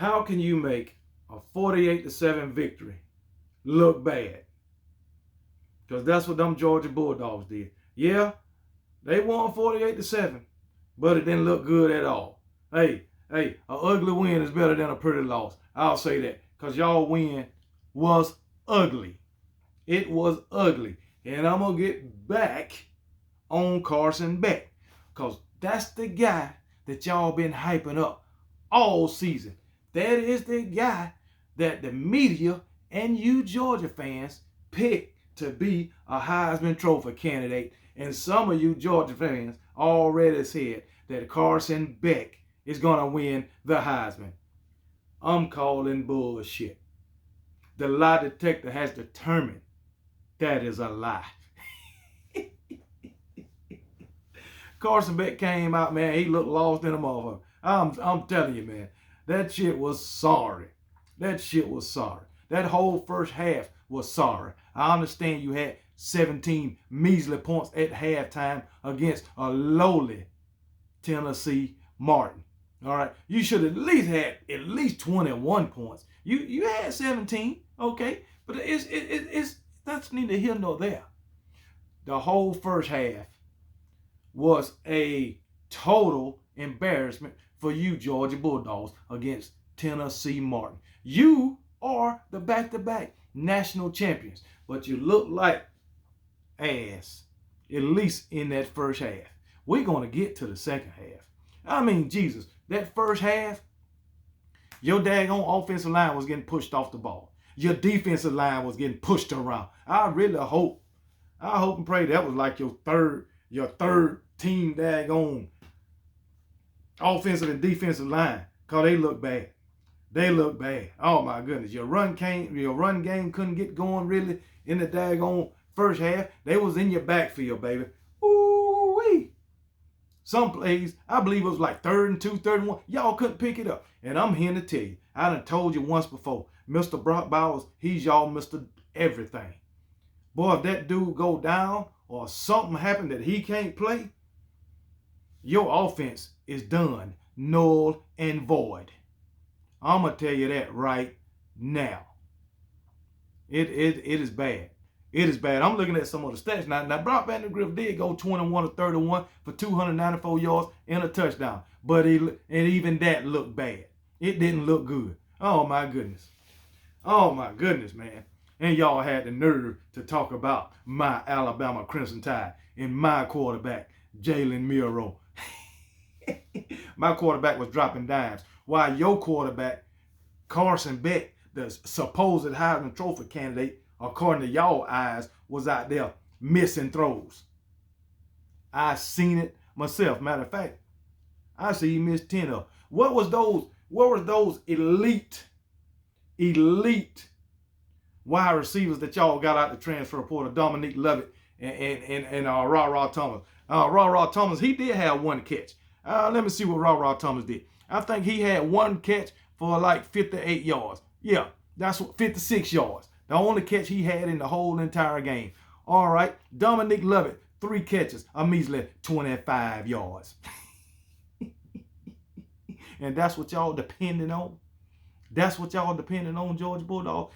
How can you make a 48-7 victory look bad? Because that's what them Georgia Bulldogs did. Yeah, they won 48-7, but it didn't look good at all. Hey, an ugly win is better than a pretty loss. I'll say that. Because y'all win was ugly. It was ugly. And I'm going to get back on Carson Beck. Because that's the guy that y'all been hyping up all season. That is the guy that the media and you Georgia fans picked to be a Heisman Trophy candidate. And some of you Georgia fans already said that Carson Beck is going to win the Heisman. I'm calling bullshit. The lie detector has determined that is a lie. Carson Beck came out, man. He looked lost in a motherfucker. I'm telling you, man. That shit was sorry. That shit was sorry. That whole first half was sorry. I understand you had 17 measly points at halftime against a lowly Tennessee Martin. All right. You should at least had at least 21 points. You had 17, okay? But it's that's neither here nor there. The whole first half was a total embarrassment for you Georgia Bulldogs against Tennessee Martin. You are the back-to-back national champions, but you look like ass, at least in that first half. We're going to get to the second half. I mean, Jesus, that first half, your daggone offensive line was getting pushed off the ball. Your defensive line was getting pushed around. I hope and pray that was like your third team daggone offensive and defensive line, because they look bad. They look bad. Oh my goodness. Your run game couldn't get going really in the daggone first half. They was in your backfield, baby. Ooh-wee. Some plays, I believe it was like 3rd and 2, 3rd and 1. Y'all couldn't pick it up. And I'm here to tell you, I done told you once before, Mr. Brock Bowers, he's y'all Mr. Everything. Boy, if that dude go down or something happen that he can't play, your offense is done, null and void. I'm going to tell you that right now. It is bad. It is bad. I'm looking at some of the stats now. Now, Brock Vandagriff did go 21 of 31 for 294 yards and a touchdown. But even that looked bad. It didn't look good. Oh, my goodness. Oh, my goodness, man. And y'all had the nerve to talk about my Alabama Crimson Tide and my quarterback, Jalen Milroe. My quarterback was dropping dimes, while your quarterback, Carson Beck, the supposed Heisman Trophy candidate, according to y'all eyes, was out there missing throws. I seen it myself. Matter of fact, I see he missed 10 of them. What was those elite wide receivers that y'all got out the transfer portal? Dominique Lovett and Ra Thomas. Ra Thomas, he did have one catch. Let me see what Ra Thomas did. I think he had one catch for like 58 yards. Yeah, that's what, 56 yards. The only catch he had in the whole entire game. All right, Dominique Lovett, 3 catches, a measly 25 yards. And that's what y'all depending on? That's what y'all depending on, Georgia Bulldogs?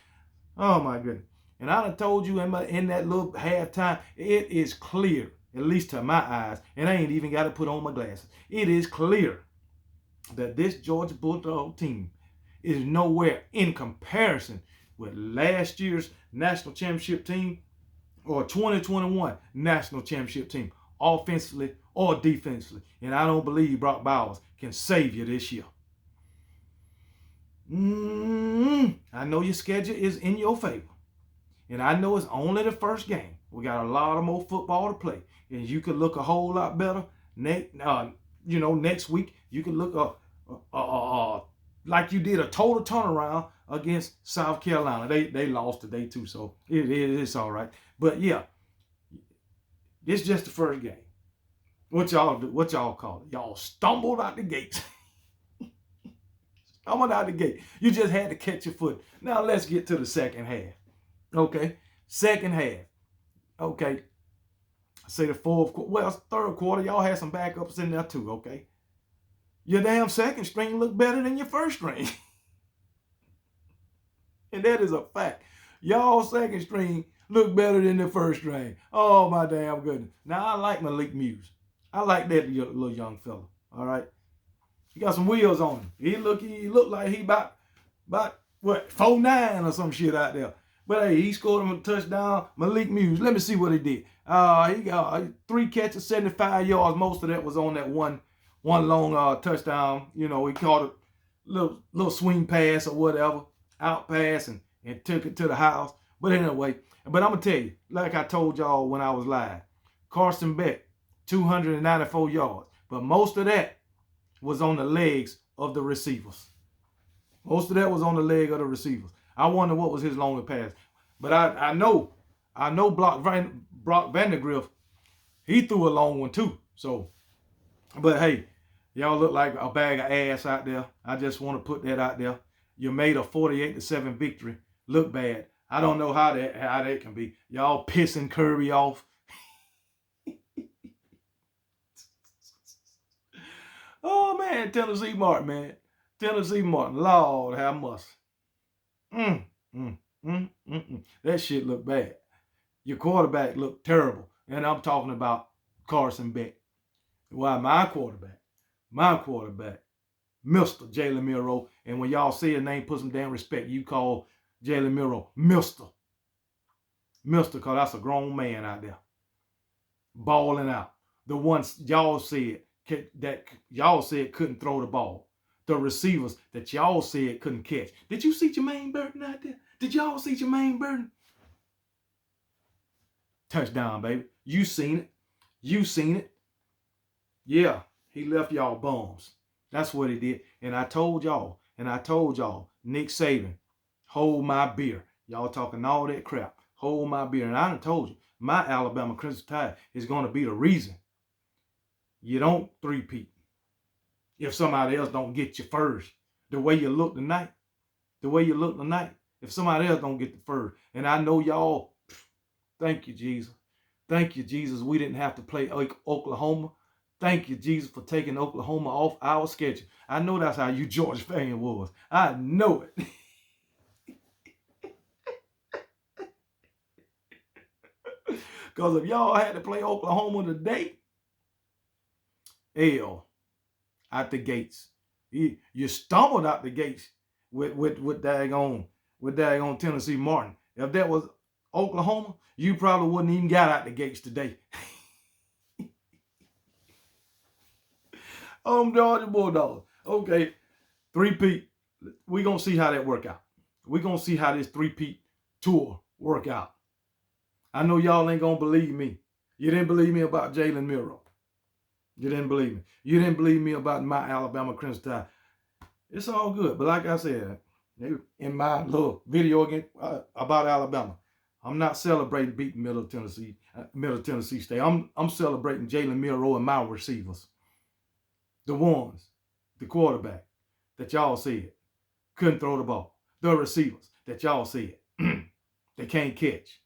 Oh, my goodness. And I done told you in that little halftime, it is clear, at least to my eyes, and I ain't even got to put on my glasses. It is clear that this Georgia Bulldog team is nowhere in comparison with last year's national championship team or 2021 national championship team, offensively or defensively. And I don't believe Brock Bowers can save you this year. I know your schedule is in your favor. And I know it's only the first game. We got a lot of more football to play. And you could look a whole lot better next week. You could look like you did a total turnaround against South Carolina. They lost today too, so it's all right. But yeah, it's just the first game. What y'all call it? Y'all stumbled out the gates. Stumbled out the gate. You just had to catch your foot. Now let's get to the second half. Okay, second half. Okay, say the third quarter. Y'all had some backups in there too. Okay, your damn second string looked better than your first string. And that is a fact. Y'all second string look better than the first string. Oh, my damn goodness. Now, I like Malik Muse. I like that little young fella. All right. He got some wheels on him. He look like he about what, 4'9" or some shit out there. But hey, he scored him a touchdown. Malik Muse. Let me see what he did. He got 3 catches, 75 yards. Most of that was on that one long touchdown. You know, he caught a little swing pass or whatever, out pass, and took it to the house. But anyway, I'm gonna tell you, like I told y'all when I was live, Carson Beck, 294 yards. But most of that was on the legs of the receivers. Most of that was on the leg of the receivers. I wonder what was his longest pass. But I know Brock Vandegrift, he threw a long one too. So, but hey, y'all look like a bag of ass out there. I just want to put that out there. You made a 48-7 victory look bad. I don't know how that can be. Y'all pissing Kirby off. Oh man, Tennessee Martin, man. Tennessee Martin, Lord have mercy. That shit looked bad. Your quarterback looked terrible. And I'm talking about Carson Beck. Why, my quarterback, Mr. Jalen Milroe. And when y'all say his name, put some damn respect. You call Jalen Milroe Mr. Because that's a grown man out there. Balling out. The ones y'all said couldn't throw the ball. The receivers that y'all said couldn't catch. Did you see Jermaine Burton out there? Did y'all see Jermaine Burton? Touchdown, baby. You seen it. You seen it. Yeah, he left y'all bums. That's what he did. And I told y'all, Nick Saban, hold my beer. Y'all talking all that crap. Hold my beer. And I done told you, my Alabama Crimson Tide is going to be the reason you don't three-peat. If somebody else don't get you first, the way you look tonight, if somebody else don't get the first, and I know y'all, thank you, Jesus. Thank you, Jesus. We didn't have to play Oklahoma. Thank you, Jesus, for taking Oklahoma off our schedule. I know that's how you Georgia fan was. I know it. Because if y'all had to play Oklahoma today, L out the gates. You stumbled out the gates with daggone Tennessee Martin. If that was Oklahoma, you probably wouldn't even got out the gates today. Georgia Bulldogs. Okay, three-peat. We're going to see how that work out. We're going to see how this three-peat tour work out. I know y'all ain't going to believe me. You didn't believe me about Jalen Milroe. You didn't believe me. You didn't believe me about my Alabama Crimson Tide. It's all good. But like I said, in my little video again about Alabama, I'm not celebrating beating Middle Tennessee State. I'm celebrating Jalen Milroe and my receivers. The quarterback that y'all said couldn't throw the ball. The receivers that y'all said they can't catch.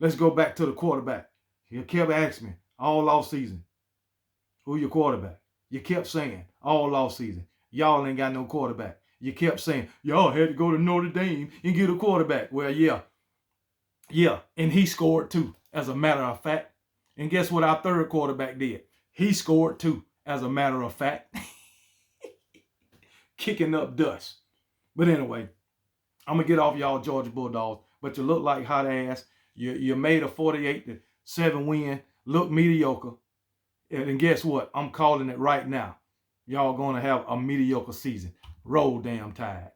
Let's go back to the quarterback. You kept asking me all off season, who your quarterback? You kept saying all off season, y'all ain't got no quarterback. You kept saying, y'all had to go to Notre Dame and get a quarterback. Well, yeah, and he scored too, as a matter of fact. And guess what our third quarterback did? He scored too, as a matter of fact. Kicking up dust. But anyway, I'm going to get off y'all Georgia Bulldogs, but you look like hot ass. You made a 48-7 win, look mediocre. And guess what? I'm calling it right now. Y'all going to have a mediocre season. Roll damn Tide.